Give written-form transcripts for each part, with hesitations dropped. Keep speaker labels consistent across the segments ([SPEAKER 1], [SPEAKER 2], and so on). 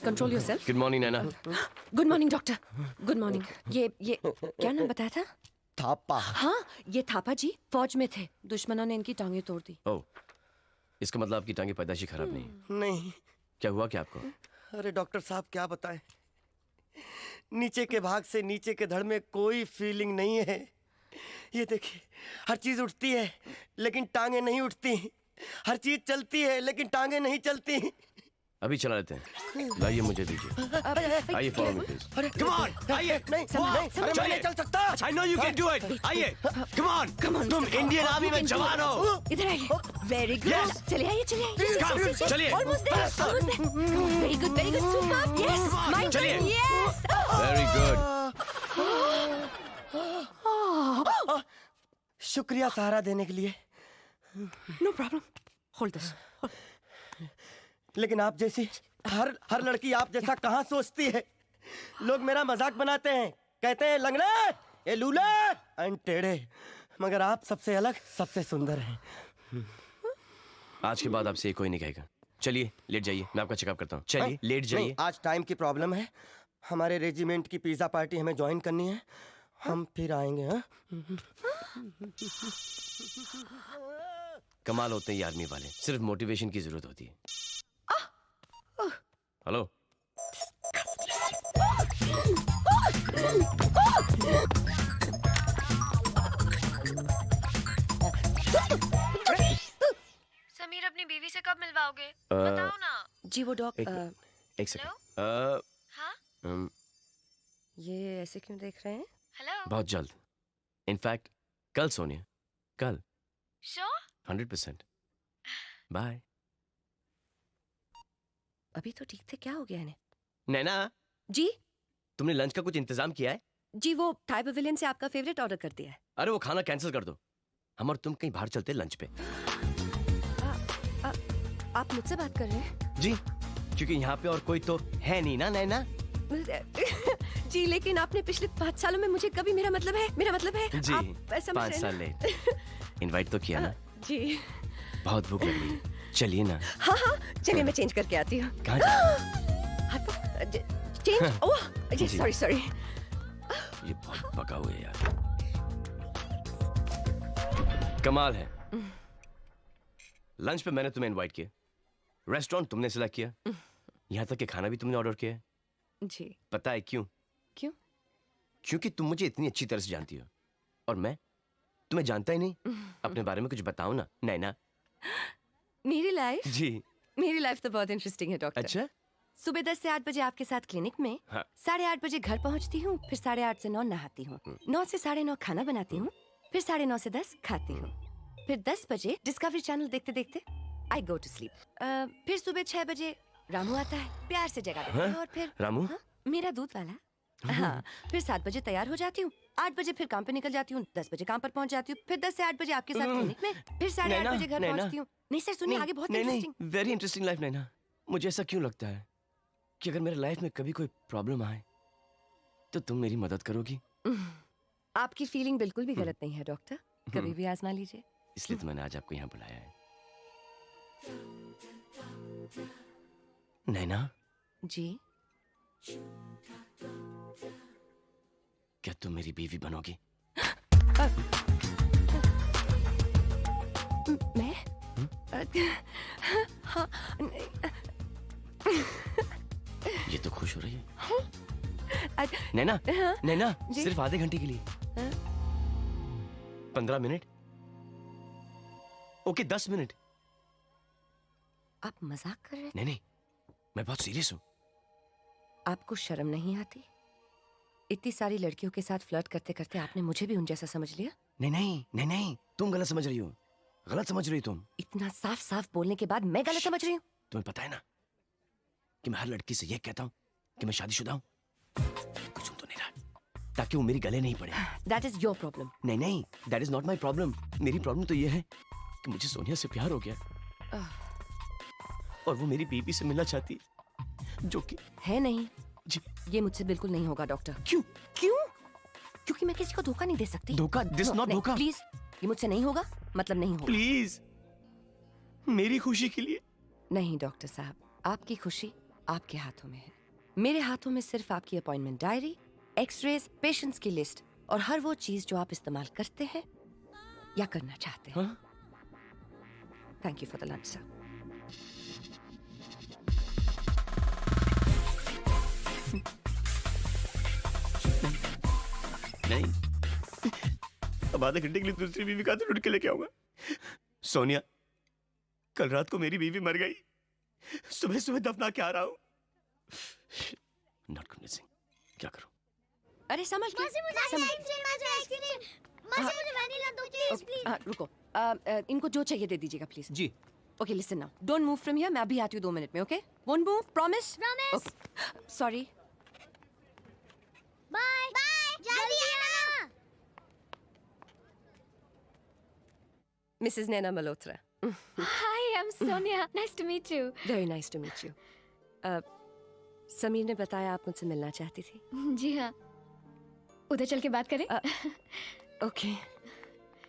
[SPEAKER 1] Control yourself.
[SPEAKER 2] Good morning Naina.
[SPEAKER 1] Good morning doctor. Good morning. ये क्या नाम बताया था?
[SPEAKER 3] थापा।
[SPEAKER 1] हाँ, ये थापा जी फौज में थे, दुश्मनों ने इनकी टांगें तोड़ दी।
[SPEAKER 2] ओह, इसका मतलब आपकी टांगे पैदाइशी खराब नहीं।
[SPEAKER 3] नहीं।
[SPEAKER 2] क्या हुआ क्या आपको?
[SPEAKER 3] अरे डॉक्टर साहब क्या बताएं, नीचे के भाग से नीचे के धड़ में कोई फीलिंग नहीं है। ये देखिए, हर चीज उठती है लेकिन टांगे नहीं उठती, हर चीज चलती है लेकिन टांगे नहीं चलती।
[SPEAKER 2] अभी चला लेते हैं, लाइए मुझे दीजिए। आइए फॉलो मी प्लीज।
[SPEAKER 3] अरे
[SPEAKER 2] कम ऑन, आइए।
[SPEAKER 3] नहीं अरे मैं नहीं चल सकता।
[SPEAKER 2] I know you can do it. आइए, कम ऑन। तुम इंडियन आर्मी में जवान हो।
[SPEAKER 1] इधर आइए। Very good. चलिए आइए, चलिए
[SPEAKER 2] चलिए।
[SPEAKER 1] Almost there, almost there. Very good, super. Yes, my
[SPEAKER 2] चलिए।
[SPEAKER 1] टर्न। Yes,
[SPEAKER 2] very good.
[SPEAKER 3] शुक्रिया सहारा देने के लिए।
[SPEAKER 1] No problem, hold this.
[SPEAKER 3] लेकिन आप जैसी हर लड़की आप जैसा कहाँ सोचती है। लोग मेरा मजाक बनाते हैं, कहते हैं लंगड़े, ये लूले, टेढ़े, मगर आप सबसे अलग, सबसे सुंदर हैं।
[SPEAKER 2] आज के बाद आपसे कोई नहीं कहेगा। चलिए लेट जाइए, मैं आपका चेकअप करता हूँ। चलिए लेट जाइए।
[SPEAKER 3] नहीं, आज टाइम की प्रॉब्लम है, हमारे रेजिमेंट की पिज्जा पार्टी हमें ज्वाइन करनी है, हम फिर आएंगे। हाँ?
[SPEAKER 2] कमाल होते हैं ये आर्मी वाले, सिर्फ मोटिवेशन की जरूरत होती है। हेलो,
[SPEAKER 4] समीर अपनी बीवी से कब मिलवाओगे? बताओ ना।
[SPEAKER 1] जी वो डॉग
[SPEAKER 2] एक सेकंड।
[SPEAKER 4] हाँ,
[SPEAKER 1] ये ऐसे क्यों देख रहे हैं?
[SPEAKER 4] हेलो।
[SPEAKER 2] बहुत जल्द, इनफैक्ट कल सोनिया, कल।
[SPEAKER 4] श्योर?
[SPEAKER 2] 100%। बाय।
[SPEAKER 1] अभी तो ठीक थे, क्या हो गया इन्हें?
[SPEAKER 2] नैना,
[SPEAKER 1] जी
[SPEAKER 2] तुमने लंच का कुछ इंतजाम किया है?
[SPEAKER 1] जी, वो थाई पवेलियन से आपका फेवरेट ऑर्डर कर दिया है।
[SPEAKER 2] अरे वो खाना कैंसिल कर दो, हम और तुम कहीं बाहर चलते हैं लंच पे।
[SPEAKER 1] आप मुझसे बात कर रहे हैं?
[SPEAKER 2] जी, क्योंकि यहाँ पे और कोई तो है नहीं ना नैना।
[SPEAKER 1] जी, लेकिन आपने पिछले 5 सालों में मुझे कभी मेरा मतलब है
[SPEAKER 2] जी,
[SPEAKER 1] आप समझ
[SPEAKER 2] 5
[SPEAKER 1] रहे
[SPEAKER 2] साल
[SPEAKER 1] हैं
[SPEAKER 2] लेट। इनवाइट तो किया ना।
[SPEAKER 1] जी
[SPEAKER 2] बहुत भूख लग रही है, चलिए ना।
[SPEAKER 1] हाँ, चलिए मैं चेंज करके आती हूँ।
[SPEAKER 2] कहाँ
[SPEAKER 1] चेंज? ओह जी,
[SPEAKER 2] जी।
[SPEAKER 1] सॉरी।
[SPEAKER 2] ये बहुत पका हुआ है यार, कमाल है। लंच पे मैंने तुम्हें इनवाइट किया, रेस्टोरेंट तुमने सिलेक्ट किया, यहाँ तक कि खाना भी तुमने ऑर्डर किया।
[SPEAKER 1] जी,
[SPEAKER 2] पता है क्यों?
[SPEAKER 1] क्यों?
[SPEAKER 2] क्योंकि तुम मुझे इतनी अच्छी तरह से जानती हो और मैं तुम्हें जानता ही नहीं। अपने बारे में कुछ बताओ ना नैना।
[SPEAKER 1] मेरी लाइफ
[SPEAKER 2] जी।
[SPEAKER 1] तो बहुत इंटरेस्टिंग है डॉक्टर।
[SPEAKER 2] अच्छा।
[SPEAKER 1] सुबह 10 से 8 बजे आपके साथ क्लिनिक में,
[SPEAKER 2] हाँ।
[SPEAKER 1] 8:30 बजे घर पहुंचती हूँ, फिर 8:30 से 9 नहाती हूँ, 9 से 9:30 खाना बनाती हूँ, फिर 9:30 से 10 खाती हूँ, फिर 10 बजे डिस्कवरी चैनल देखते देखते आई गो टू स्लीप। फिर सुबह 6 बजे रामू आता है, प्यार से जगा देता है और फिर
[SPEAKER 2] रामू?
[SPEAKER 1] हाँ, मेरा दूध वाला। हाँ, फिर 7 बजे तैयार हो जाती हूँ, 8 बजे फिर काम पे निकल जाती हूँ, 10 बजे काम पर पहुंच जाती हूँ, फिर 10 से 8 बजे आपके साथ क्लिनिक में, फिर 8:30 बजे घर पहुंचती हूँ। नहीं सर सुनिए, आगे बहुत इंटरेस्टिंग।
[SPEAKER 2] वेरी इंटरेस्टिंग लाइफ नैना। मुझे ऐसा क्यों लगता है कि अगर मेरे लाइफ में कभी कोई प्रॉब्लम आए तो तुम मेरी मदद करोगी।
[SPEAKER 1] आपकी फीलिंग बिल्कुल भी गलत नहीं है डॉक्टर, कभी भी आजमा लीजिए।
[SPEAKER 2] इसलिए तो मैंने आज आपको यहाँ बुलाया है। नैना
[SPEAKER 1] जी,
[SPEAKER 2] क्या तुम मेरी बीवी बनोगी?
[SPEAKER 1] मैं? हाँ,
[SPEAKER 2] ये तो खुश हो रही है।
[SPEAKER 1] अ-
[SPEAKER 2] नैना,
[SPEAKER 1] हाँ,
[SPEAKER 2] नैना,
[SPEAKER 1] जी।
[SPEAKER 2] सिर्फ आधे घंटे के लिए।
[SPEAKER 1] हाँ?
[SPEAKER 2] 15 मिनट? Okay 10 minute.
[SPEAKER 1] आप मजाक कर रहे हैं?
[SPEAKER 2] नहीं, मैं बहुत सीरियस हूँ।
[SPEAKER 1] आपको शर्म नहीं आती? इतनी सारी लड़कियों के साथ फ्लर्ट करते करते आपने मुझे भी उन जैसा समझ लिया?
[SPEAKER 2] नहीं, तुम गलत समझ रही हो, गलत समझ रही हो तुम।
[SPEAKER 1] इतना साफ साफ बोलने के बाद मैं गलत समझ रही हूँ?
[SPEAKER 2] तुम्हें पता है ना कि मैं हर लड़की से ये कहता हूँ कि मैं शादीशुदा हूँ। कुछ सुन तो नहीं रहा, ताकि वो मेरी गले नहीं पड़े।
[SPEAKER 1] That is your problem.
[SPEAKER 2] नहीं, that is not my problem. मेरी प्रॉब्लम तो ये है कि मुझे सोनिया से प्यार हो गया और वो मेरी बीवी से मिलना चाहती है, जो कि
[SPEAKER 1] है नहीं।
[SPEAKER 2] जी।
[SPEAKER 1] ये मुझसे बिल्कुल नहीं होगा डॉक्टर।
[SPEAKER 2] क्यों?
[SPEAKER 1] क्योंकि मैं किसी को धोखा नहीं दे सकती।
[SPEAKER 2] धोखा? दिस नॉट धोखा।
[SPEAKER 1] प्लीज, ये मुझसे नहीं होगा, मतलब नहीं होगा।
[SPEAKER 2] प्लीज, मेरी खुशी के लिए।
[SPEAKER 1] नहीं डॉक्टर साहब, आपकी खुशी आपके हाथों में है। मेरे हाथों में सिर्फ आपकी अपॉइंटमेंट डायरी, एक्सरेज, पेशेंट्स की लिस्ट और हर वो चीज जो आप इस्तेमाल करते हैं या करना चाहते हैं। Thank you for the lunch sir.
[SPEAKER 2] नहीं, अब आधे घंटे के लिए दूसरी बीवी कहाँ से ढूंढ के लेके आऊंगा? सोनिया, कल रात को मेरी बीवी मर गई, सुबह सुबह दफना के आ रहा हूँ। नॉट कन्विंसिंग, क्या करूं?
[SPEAKER 1] अरे समझ के रुको, इनको जो चाहिए दे दीजिएगा प्लीज।
[SPEAKER 2] जी।
[SPEAKER 1] Okay listen now, don't move from here, मैं अभी आती हूँ 2 मिनट में। Okay, won't move, promise?
[SPEAKER 4] Promise.
[SPEAKER 1] Sorry.
[SPEAKER 4] Bye bye, जल्दी आना।
[SPEAKER 1] Mrs Naina Malhotra.
[SPEAKER 4] Hi, I'm Sonia. Nice to meet you.
[SPEAKER 1] Very nice to meet you. Sameer ने बताया आप मुझसे मिलना चाहती थी।
[SPEAKER 4] जी हाँ, उधर चल के बात करें?
[SPEAKER 1] ओके।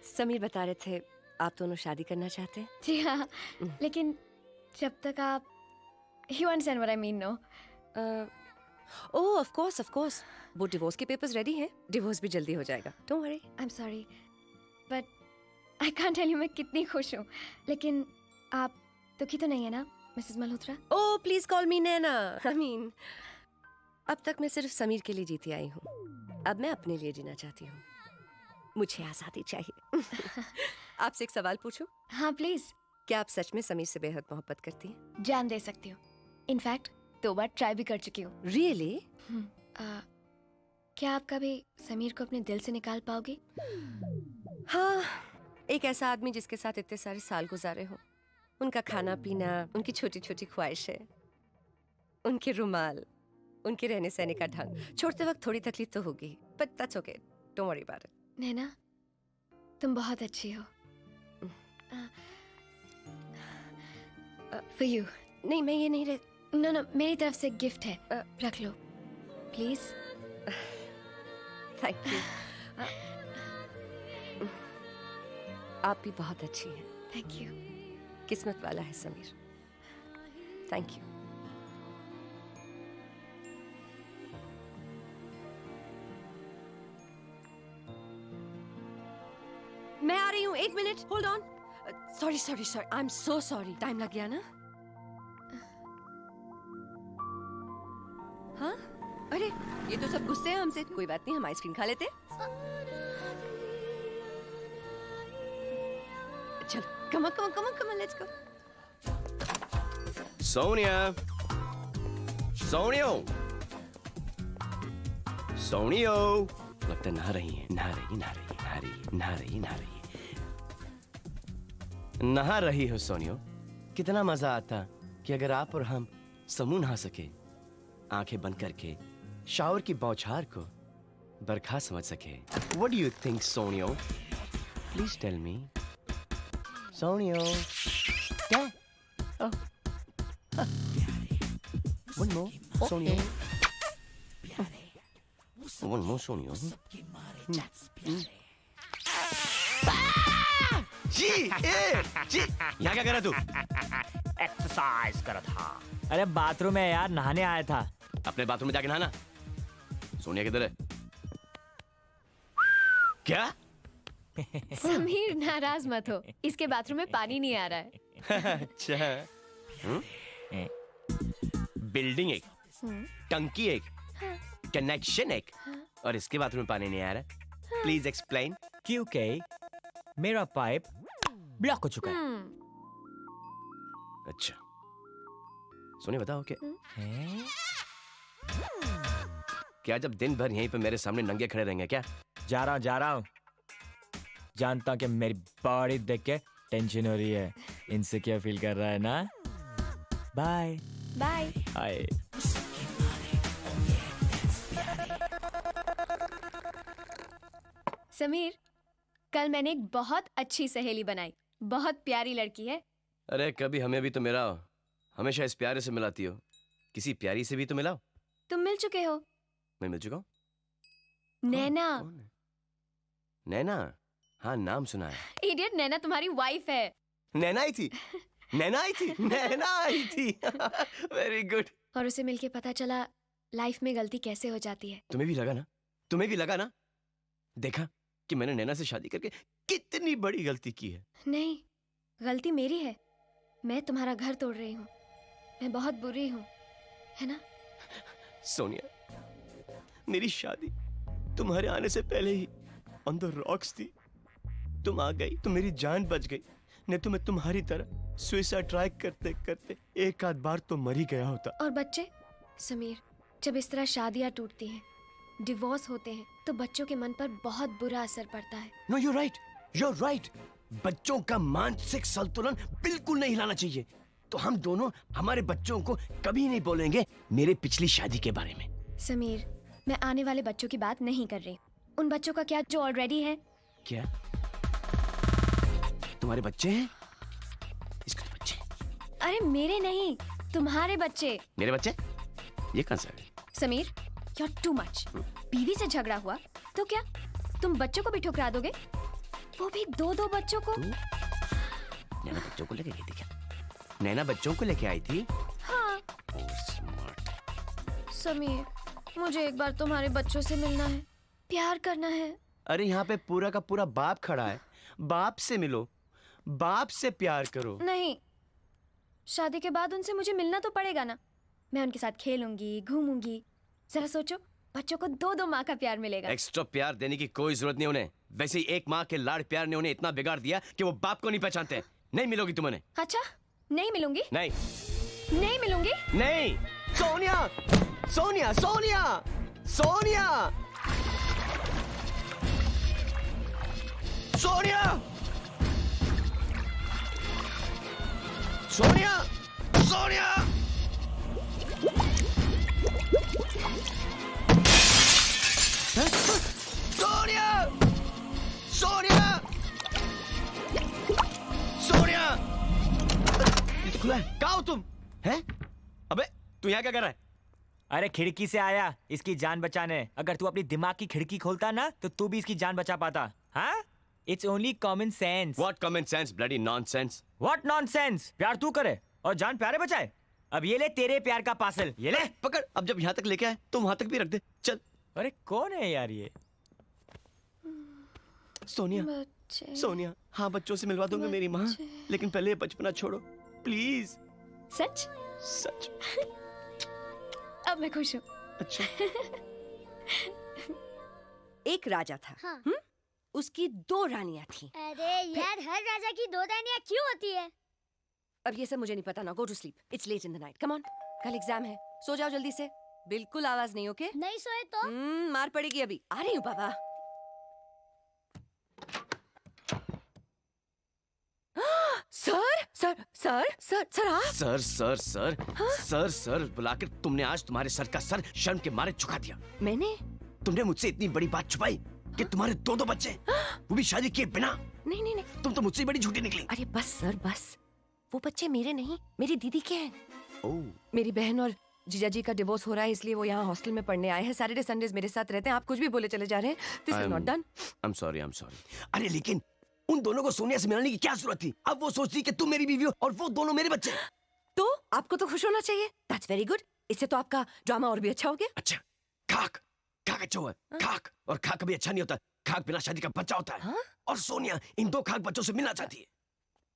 [SPEAKER 1] समीर बता रहे थे आप दोनों शादी करना चाहते हैं।
[SPEAKER 4] जी हाँ, लेकिन जब तक आप You understand what I mean, no?
[SPEAKER 1] Oh of course वो डिवोर्स के पेपर्स रेडी हैं, डिवोर्स भी जल्दी हो जाएगा, don't worry.
[SPEAKER 4] I'm sorry, but I can't tell you मैं कितनी खुश हूँ। लेकिन आप दुखी तो नहीं है ना, Mrs Malhotra?
[SPEAKER 1] Oh please call me Naina. I mean अब तक मैं सिर्फ समीर के लिए जीती आई हूँ, अब मैं अपने लिए जीना चाहती हूँ। मुझे आज़ादी चाहिए। आपसे एक सवाल पूछूं?
[SPEAKER 4] हाँ प्लीज।
[SPEAKER 1] क्या आप सच में समीर से बेहद मोहब्बत करती हैं?
[SPEAKER 4] जान दे सकती हूँ। इनफैक्ट 2 बार ट्राई भी कर चुकी हूँ।
[SPEAKER 1] रियली?
[SPEAKER 4] क्या आप कभी समीर को अपने दिल से निकाल पाओगी?
[SPEAKER 1] हाँ, एक ऐसा आदमी जिसके साथ इतने सारे साल गुजारे हो, उनका खाना पीना, उनकी छोटी छोटी ख्वाहिशें, उनके रुमाल, उनके रहने सहने का ढंग। छोड़ते वक्त थोड़ी तकलीफ तो होगी, but that's okay, don't worry about it.
[SPEAKER 4] Naina, तुम बहुत अच्छी हो। For you.
[SPEAKER 1] नहीं, मैं ये नहीं
[SPEAKER 4] नो नो, मेरी तरफ से गिफ्ट है, रख लो प्लीज।
[SPEAKER 1] Thank you. आप भी बहुत अच्छी हैं।
[SPEAKER 4] Thank you.
[SPEAKER 1] किस्मत वाला है समीर। Thank you. मैं आ रही हूँ, 1 minute, hold on. Sorry I am so sorry, time लग गया ना? हाँ, अरे ये तो सब गुस्से हैं हमसे। कोई बात नहीं, हम आइसक्रीम खा लेते। चलो, come on, let's go.
[SPEAKER 2] Sonia, लगता है नहा रही हो सोनियो। कितना मजा आता कि अगर आप और हम समूह नहा सके, आंखें बंद करके शावर की बौछार को बरखा समझ सके। What do you think, सोनियो? Please tell me. सोनियो, क्या? Oh. One more, सोनियो। One more, सोनियो। जी, यहाँ क्या कर रहा तू?
[SPEAKER 5] एक्सरसाइज कर रहा था। अरे बाथरूम में यार, नहाने आया था।
[SPEAKER 2] अपने बाथरूम में जाके नहाना। सोनिया किधर है? क्या?
[SPEAKER 4] समीर नाराज मत हो, इसके बाथरूम में पानी नहीं आ रहा है।
[SPEAKER 2] अच्छा। बिल्डिंग एक, टंकी एक, कनेक्शन एक, और इसके बाथरूम में पानी नहीं आ रहा। Please explain.
[SPEAKER 5] क्योंकि मेरा पाइप ब्लॉक हो चुका है।
[SPEAKER 2] अच्छा, सोनिया बताओ क्या जब दिन भर यहीं पे मेरे सामने नंगे खड़े रहेंगे क्या?
[SPEAKER 5] जा रहा हूँ। जानता हूँ कि मेरी बॉडी देख के टेंशन हो रही है, इनसिक्योर फील कर रहा है ना? Bye
[SPEAKER 4] bye.
[SPEAKER 5] हाय।
[SPEAKER 4] समीर, कल मैंने एक बहुत अच्छी सहेली बनाई, बहुत प्यारी लड़की है।
[SPEAKER 2] अरे कभी हमें भी तो मिलाओ, हमेशा इस प्यारे से मिलाती हो, किसी प्यारी से भी तो मिलाओ।
[SPEAKER 4] तुम मिल चुके हो।
[SPEAKER 2] मैं मिल चुका हूँ।
[SPEAKER 4] नैना।
[SPEAKER 2] कौन है? नैना? हाँ, नाम सुना है।
[SPEAKER 4] इडियट, नैना तुम्हारी वाइफ है।
[SPEAKER 2] नैना ही थी? नैना आई थी, नैना आई थी। Very good.
[SPEAKER 4] और उसे मिलके पता चला लाइफ में गलती कैसे हो जाती है।
[SPEAKER 2] तुम्हें भी लगा ना, तुम्हें भी लगा ना, देखा कि मैंने नैना से शादी करके कितनी बड़ी गलती की है।
[SPEAKER 4] नहीं, गलती मेरी है। मैं तुम्हारा घर तोड़ रही हूँ। मैं बहुत बुरी हूँ, है ना?
[SPEAKER 2] सोनिया, मेरी शादी तुम्हारे आने से पहले ही ऑन द रॉक्स थी। तुम आ गई तो मेरी जान बच गई, नहीं तो मैं तुम्हारी तरह सुसाइड ट्राई करते करते एक आध बार तो मर ही गया होता।
[SPEAKER 4] और बच्चे? समीर, जब इस तरह शादियाँ टूटती हैं, डिवोर्स होते हैं, तो बच्चों के मन पर बहुत बुरा असर पड़ता है।
[SPEAKER 2] No, you're right, you're right। बच्चों का मानसिक संतुलन बिल्कुल नहीं हिलाना चाहिए। तो हम दोनों हमारे बच्चों को कभी नहीं बोलेंगे मेरे पिछली शादी के बारे में।
[SPEAKER 4] समीर, मैं आने वाले बच्चों की बात नहीं कर रही। उन बच्चों का क्या जो ऑलरेडी है।
[SPEAKER 2] क्या तुम्हारे बच्चे हैं? इसके तो बच्चे हैं।
[SPEAKER 4] अरे मेरे नहीं, तुम्हारे बच्चे।
[SPEAKER 2] मेरे बच्चे? ये कौन सा है?
[SPEAKER 4] Sameer, you're too much। बीवी से झगड़ा हुआ तो क्या तुम बच्चों को भी ठुकरा दोगे? वो भी दो बच्चों को।
[SPEAKER 2] नैना बच्चों को लेके गई थी क्या? नैना बच्चों को लेके आई थी?
[SPEAKER 4] हाँ।
[SPEAKER 2] Oh, smart।
[SPEAKER 4] समीर, मुझे एक बार तुम्हारे बच्चों से मिलना है, प्यार करना है।
[SPEAKER 2] अरे यहाँ पे पूरा का पूरा बाप खड़ा है। बाप से मिलो, बाप से प्यार करो।
[SPEAKER 4] नहीं, शादी के बाद उनसे मुझे मिलना तो पड़ेगा ना। मैं उनके साथ खेलूंगी, घूमूंगी। जरा सोचो, बच्चों को दो माँ का प्यार मिलेगा।
[SPEAKER 2] एक्स्ट्रा प्यार देने की कोई जरूरत नहीं उन्हें। वैसे ही एक माँ के लाड़ प्यार ने उन्हें इतना बिगाड़ दिया कि वो बाप को नहीं पहचानते। नहीं मिलोगी तुम उन्हें।
[SPEAKER 4] अच्छा, नहीं मिलूंगी।
[SPEAKER 2] नहीं,
[SPEAKER 4] नहीं मिलूंगी।
[SPEAKER 2] नहीं। सोनिया, सोनिया, सोनिया, सोनिया, सोनिया, सोनिया, सोनिया। सोनिया, सोनिया, सोनिया। ये तो खुला है। कहाँ हो तुम? हैं? अबे तू यहाँ क्या कर रहा है?
[SPEAKER 5] अरे खिड़की से आया इसकी जान बचाने। अगर तू अपनी दिमाग की खिड़की खोलता ना तो तू भी इसकी जान बचा पाता। हाँ? It's only common sense।
[SPEAKER 2] What common sense, bloody nonsense?
[SPEAKER 5] What nonsense? प्यार तू करे और जान प्यारे बचाए। अब ये ले तेरे प्यार का पार्सल, ये ले।
[SPEAKER 2] पकड़। अब जब यहाँ तक लेके आए तो वहां तक भी रख दे। चल।
[SPEAKER 5] अरे कौन है यार ये?
[SPEAKER 2] सोनिया,
[SPEAKER 4] बच्चे।
[SPEAKER 2] सोनिया, हाँ बच्चों से मिलवा दूंगा मेरी माँ, लेकिन पहले ये बचपना छोड़ो प्लीज।
[SPEAKER 4] सच?
[SPEAKER 2] सच।
[SPEAKER 4] अब मैं खुश हूँ।
[SPEAKER 2] अच्छा।
[SPEAKER 1] एक राजा था।
[SPEAKER 6] हाँ।
[SPEAKER 1] उसकी 2 रानियां थी।
[SPEAKER 6] अरे यार, हर राजा की 2 रानियां क्यों होती है?
[SPEAKER 1] अब ये सब मुझे नहीं पता ना। Go to sleep, it's late in the night. Come on, कल एग्जाम है, सो जाओ जल्दी से। बिल्कुल आवाज नहीं, ओके?
[SPEAKER 6] नहीं सोए तो?
[SPEAKER 1] मार पड़ेगी अभी। आ रही हूँ बाबा। Sir sir sir sir sir आप?
[SPEAKER 2] Sir sir sir sir sir बुलाकर तुमने आज तुम्हारे सर का सर शर्म के मारे झुका दिया।
[SPEAKER 1] मैंने?
[SPEAKER 2] तुमने मुझसे इतनी बड़ी बात छुपाई कि तुम्हारे 2 बच्चे, वो भी शादी किए बिना।
[SPEAKER 1] नहीं नहीं नहीं।
[SPEAKER 2] तुम तो मुझसे बड़ी झूठी निकली।
[SPEAKER 1] अरे बस सर बस, वो बच्चे मेरे नहीं, मेरी दीदी के हैं।
[SPEAKER 2] ओह,
[SPEAKER 1] मेरी बहन और जीजा जी का डिवोर्स हो रहा है, इसलिए वो यहाँ हॉस्टल में पढ़ने आए हैं। सैटरडे संडेज मेरे साथ रहते हैं। आप कुछ भी बोले चले जा रहे हैं। This is not done.
[SPEAKER 2] I am sorry, I am sorry. अरे लेकिन उन दोनों को सोनिया से मिलाने की क्या जरूरत थी? अब वो सोचती कि तुम मेरी बीवी हो और वो दोनों मेरे बच्चे।
[SPEAKER 1] तो आपको तो खुश होना चाहिए। That's very good. इससे तो आपका ड्रामा और भी अच्छा हो गया।
[SPEAKER 2] अच्छा, खाक खाक अच्छा हुआ। खाक और खाक कभी अच्छा नहीं होता। खाक बिना शादी का बच्चा होता है।
[SPEAKER 1] हाँ?
[SPEAKER 2] और सोनिया इन 2 खाक बच्चों से मिलना चाहती है।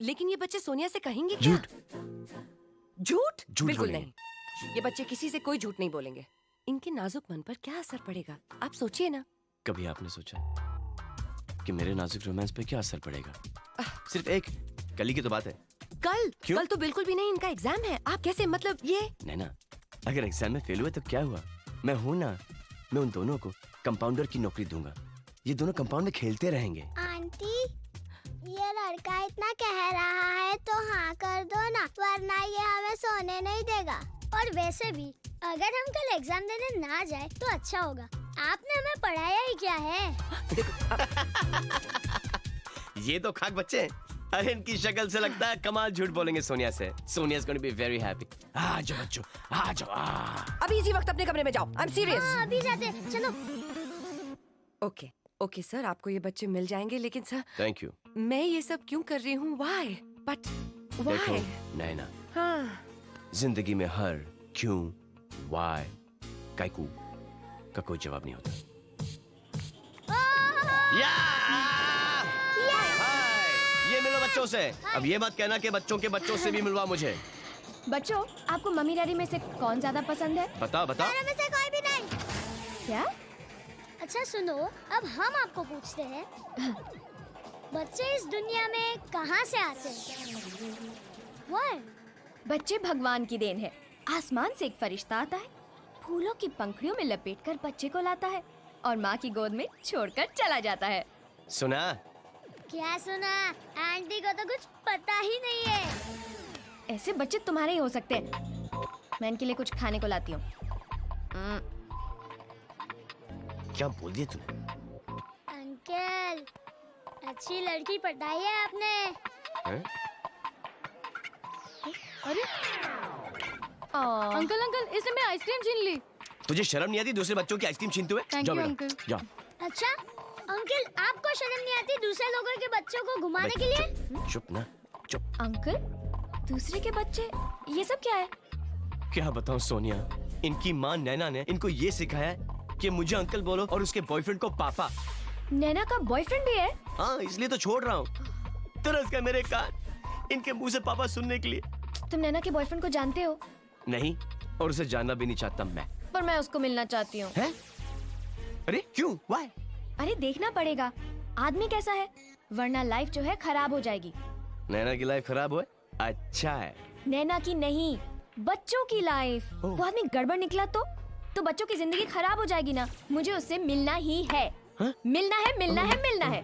[SPEAKER 1] लेकिन ये बच्चे सोनिया से कहेंगे क्या?
[SPEAKER 2] झूठ।
[SPEAKER 1] झूठ?
[SPEAKER 2] झूठ
[SPEAKER 1] बिल्कुल
[SPEAKER 2] बोलेंगे।
[SPEAKER 1] नहीं। ये बच्चे किसी से कोई झूठ नहीं बोलेंगे। इनके नाजुक मन पर क्या असर पड़ेगा, आप सोचिए ना।
[SPEAKER 2] कभी आपने सोचा कि मेरे नाजुक रोमांस पे क्या असर पड़ेगा? सिर्फ एक कल की तो बात है।
[SPEAKER 1] कल?
[SPEAKER 2] क्यों?
[SPEAKER 1] कल तो बिल्कुल भी नहीं, इनका एग्जाम है। आप कैसे, मतलब ये?
[SPEAKER 2] नैना, अगर एग्जाम में फेल हुए तो क्या हुआ? मैं हूं ना। मैं उन दोनों को कंपाउंडर की नौकरी दूंगा। ये दोनों कंपाउंड में खेलते रहेंगे।
[SPEAKER 6] आंटी, ये लड़का इतना कह रहा है तो हाँ कर दो ना, वरना ये हमें सोने नहीं देगा। और वैसे भी अगर हम कल एग्जाम देने ना जाए तो अच्छा होगा। आपने हमें पढ़ाया ही क्या है?
[SPEAKER 2] ये तो खाक बच्चे हैं। अरे इनकी शक्ल से लगता है कमाल झूठ बोलेंगे सोनिया से। Sonia is going to be very happy. आ जाओ बच्चों, आ जाओ।
[SPEAKER 1] अभी इसी वक्त अपने कमरे में जाओ। I am serious.
[SPEAKER 6] हाँ, अभी जाते, चलो।
[SPEAKER 1] ओके ओके सर, आपको ये बच्चे मिल जाएंगे, लेकिन सर
[SPEAKER 2] थैंक यू।
[SPEAKER 1] मैं ये सब क्यों कर रही हूँ? व्हाई? बट
[SPEAKER 2] देखो
[SPEAKER 1] Why?
[SPEAKER 2] नैना,
[SPEAKER 1] हाँ
[SPEAKER 2] जिंदगी में हर क्यों, वाई, काइकू का कोई जवाब नहीं होता। या! हाय! ये मिलो बच्चों से। अब ये मत कहना कि बच्चों के बच्चों से भी मिलवा मुझे।
[SPEAKER 4] बच्चों, आपको मम्मी डैडी में से कौन ज्यादा पसंद है?
[SPEAKER 2] बता बता।
[SPEAKER 6] मेरे में से कोई भी नहीं।
[SPEAKER 4] क्या?
[SPEAKER 6] अच्छा सुनो, अब हम आपको पूछते हैं, बच्चे इस दुनिया में कहाँ से आते हैं? Why?
[SPEAKER 4] बच्चे भगवान की देन है। आसमान से एक फरिश्ता आता है, फूलों की पंखुड़ियों में लपेटकर बच्चे को लाता है और माँ की गोद में छोड़कर चला जाता है।
[SPEAKER 2] सुना?
[SPEAKER 6] क्या सुना? आंटी को तो कुछ पता ही नहीं है।
[SPEAKER 4] ऐसे बच्चे तुम्हारे ही हो सकते हैं। मैं इनके लिए कुछ खाने को लाती हूँ।
[SPEAKER 2] क्या बोल दिया तू?
[SPEAKER 6] अंकल, अच्छी लड़की पटाई है आपने।
[SPEAKER 2] हैं?
[SPEAKER 7] अरे अंकल अंकल, इसने मैं आइसक्रीम छीन ली।
[SPEAKER 2] तुझे शर्म नहीं आती दूसरे बच्चों की आइसक्रीम छीनते हुए?
[SPEAKER 7] Thank
[SPEAKER 2] जाओ
[SPEAKER 7] you,
[SPEAKER 2] बेटा,
[SPEAKER 7] uncle.
[SPEAKER 2] जाओ।
[SPEAKER 6] अच्छा अंकल, आपको शर्म नहीं आती दूसरे लोगों के बच्चों को घुमाने के लिए?
[SPEAKER 2] चुप ना, चुप।
[SPEAKER 4] अंकल, दूसरे के बच्चे, ये सब क्या है?
[SPEAKER 2] क्या बताऊं सोनिया, इनकी माँ नैना ने इनको ये सिखाया है कि मुझे अंकल बोलो और उसके बॉयफ्रेंड को पापा।
[SPEAKER 4] नैना का बॉयफ्रेंड भी है?
[SPEAKER 2] हाँ, इसलिए तो छोड़ रहा हूँ। तरस गए मेरे कान इनके मुंह से पापा सुनने के लिए।
[SPEAKER 4] तुम नैना के बॉयफ्रेंड को जानते हो?
[SPEAKER 2] नहीं, और उसे जानना भी नहीं चाहता मैं।
[SPEAKER 4] पर मैं उसको मिलना चाहती हूँ।
[SPEAKER 2] हैं? अरे क्यों? Why?
[SPEAKER 4] अरे देखना पड़ेगा, आदमी कैसा है, वरना लाइफ जो है खराब हो जाएगी।
[SPEAKER 2] नैना की लाइफ खराब हुआ? अच्छा है।
[SPEAKER 4] नैना की नहीं, बच्चों की लाइफ।
[SPEAKER 2] ओह।
[SPEAKER 4] वो आदमी गड़बड़ निकला तो बच्चों की जिंदगी खराब हो जाएगी ना। मुझे उससे मिलना ही है।
[SPEAKER 2] हाँ?
[SPEAKER 4] मिलना है, मिलना है, मिलना है।